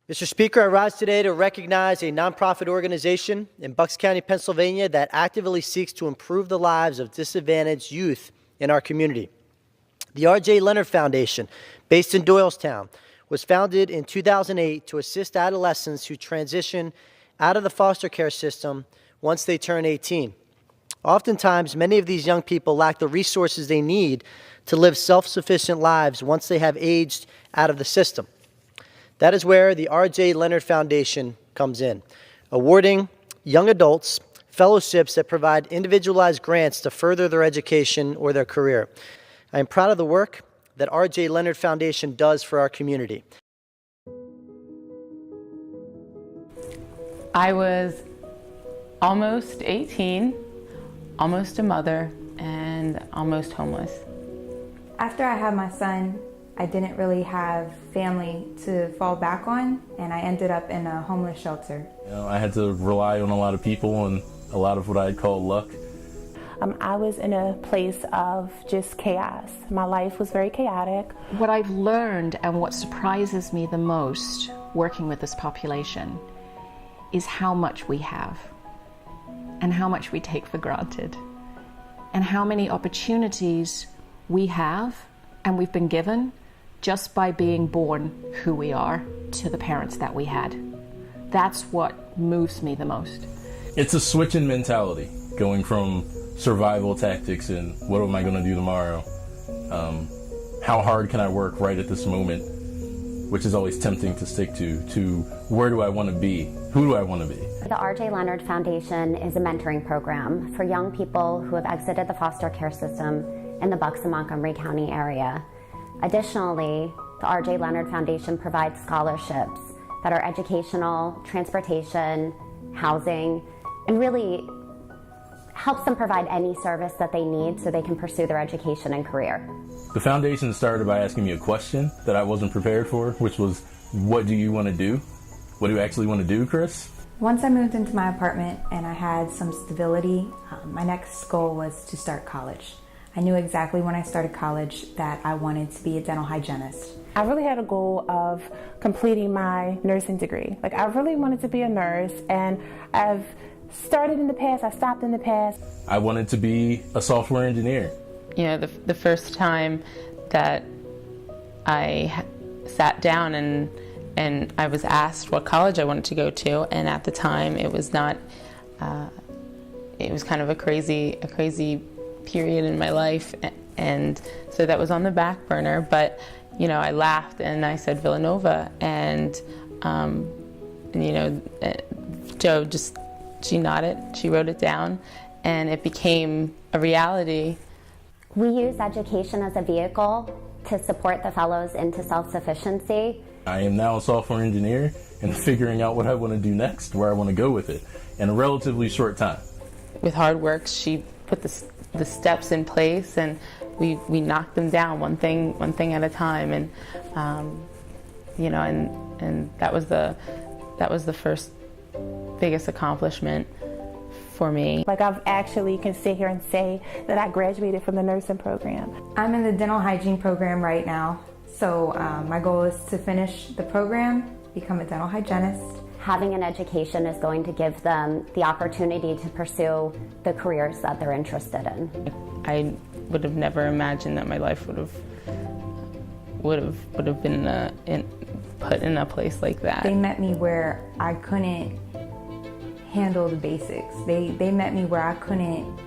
Mr. Speaker, I rise today to recognize a nonprofit organization in Bucks County, Pennsylvania that actively seeks to improve the lives of disadvantaged youth in our community. The Leonard Foundation, based in Doylestown, was founded in 2008 to assist adolescents who transition out of the foster care system once they turn 18. Oftentimes, many of these young people lack the resources they need to live self-sufficient lives once they have aged out of the system. That is where the Leonard Foundation comes in, awarding young adults fellowships that provide individualized grants to further their education or their career. I am proud of the work that Leonard Foundation does for our community. I was almost 18, almost a mother, and almost homeless. After I had my son, I didn't really have family to fall back on, and I ended up in a homeless shelter. I had to rely on a lot of people and a lot of what I'd call luck. I was in a place of just chaos. My life was very chaotic. What I've learned and what surprises me the most working with this population is how much we have and how much we take for granted and how many opportunities we have and we've been given just by being born who we are to the parents that we had. That's what moves me the most. It's a switch in mentality, going from survival tactics and what am I going to do tomorrow? How hard can I work right at this moment? Which is always tempting to stick to where do I want to be? Who do I want to be? The Leonard Foundation is a mentoring program for young people who have exited the foster care system in the Bucks and Montgomery County area. Additionally, the Leonard Foundation provides scholarships that are educational, transportation, housing, and really helps them provide any service that they need so they can pursue their education and career. The foundation started by asking me a question that I wasn't prepared for, which was, what do you want to do? What do you actually want to do, Chris? Once I moved into my apartment and I had some stability, my next goal was to start college. I knew exactly when I started college that I wanted to be a dental hygienist. I really had a goal of completing my nursing degree. I really wanted to be a nurse, and I've started in the past, I stopped in the past. I wanted to be a software engineer. You know, the first time that I sat down and I was asked what college I wanted to go to, and at the time it was not, it was kind of a crazy period in my life, and so that was on the back burner. But you know, I laughed and I said Villanova, and you know, Joe she nodded, she wrote it down, and it became a reality. We use education as a vehicle to support the fellows into self-sufficiency. I am now a software engineer and figuring out what I want to do next, where I want to go with it, in a relatively short time. With hard work, she put the steps in place, and we knocked them down one thing at a time, and you know, and that was the first biggest accomplishment for me. I've actually can sit here and say that I graduated from the nursing program. I'm in the dental hygiene program right now, so my goal is to finish the program, become a dental hygienist. Having an education is going to give them the opportunity to pursue the careers that they're interested in. I would have never imagined that my life would have been put in a place like that. They met me where I couldn't handle the basics. They met me where I couldn't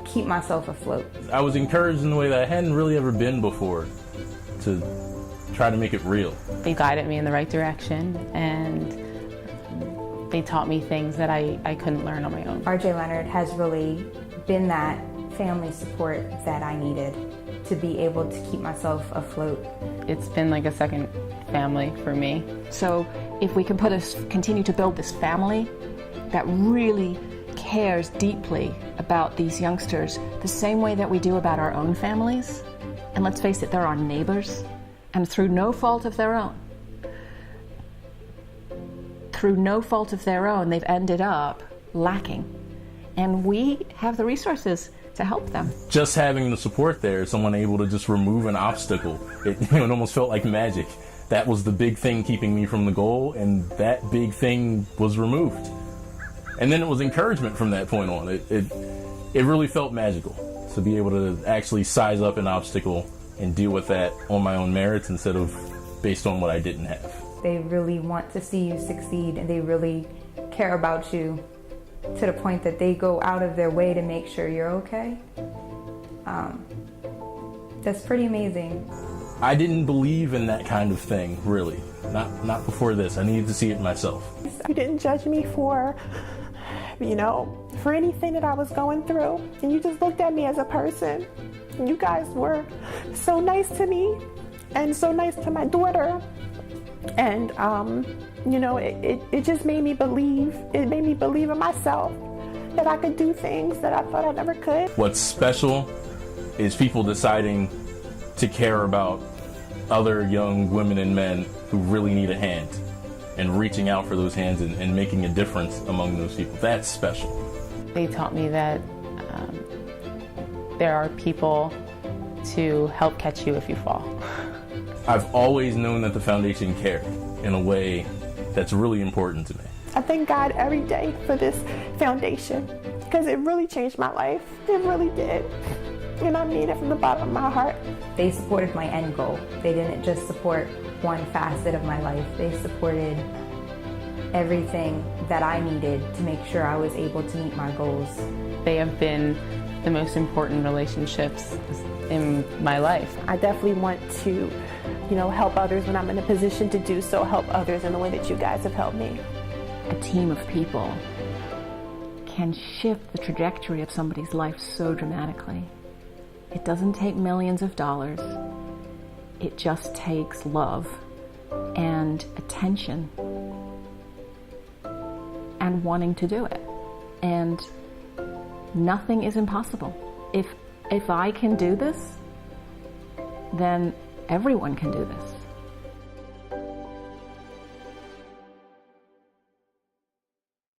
keep myself afloat. I was encouraged in a way that I hadn't really ever been before to try to make it real. They guided me in the right direction, and they taught me things that I couldn't learn on my own. Leonard has really been that family support that I needed to be able to keep myself afloat. It's been like a second family for me. So if we can continue to build this family that really cares deeply about these youngsters the same way that we do about our own families, and let's face it, they're our neighbors, and through no fault of their own, they've ended up lacking. And we have the resources to help them. Just having the support there, someone able to just remove an obstacle, it almost felt like magic. that was the big thing keeping me from the goal, and that big thing was removed. And then it was encouragement from that point on. It really felt magical to be able to actually size up an obstacle and deal with that on my own merits instead of based on what I didn't have. They really want to see you succeed, and they really care about you to the point that they go out of their way to make sure you're okay. That's pretty amazing. I didn't believe in that kind of thing, really. Not before this. I needed to see it myself. You didn't judge me for anything that I was going through. And you just looked at me as a person. And you guys were so nice to me and so nice to my daughter. And, it just made me believe. It made me believe in myself that I could do things that I thought I never could. What's special is people deciding to care about other young women and men who really need a hand and reaching out for those hands and making a difference among those people. That's special. They taught me that there are people to help catch you if you fall. I've always known that the foundation cared in a way that's really important to me. I thank God every day for this foundation because it really changed my life. It really did. And I mean it from the bottom of my heart. They supported my end goal. They didn't just support one facet of my life. They supported everything that I needed to make sure I was able to meet my goals. They have been the most important relationships in my life. I definitely want to, help others when I'm in a position to do so, help others in the way that you guys have helped me. A team of people can shift the trajectory of somebody's life so dramatically. It doesn't take millions of dollars. It just takes love and attention and wanting to do it. And nothing is impossible. If I can do this, then everyone can do this.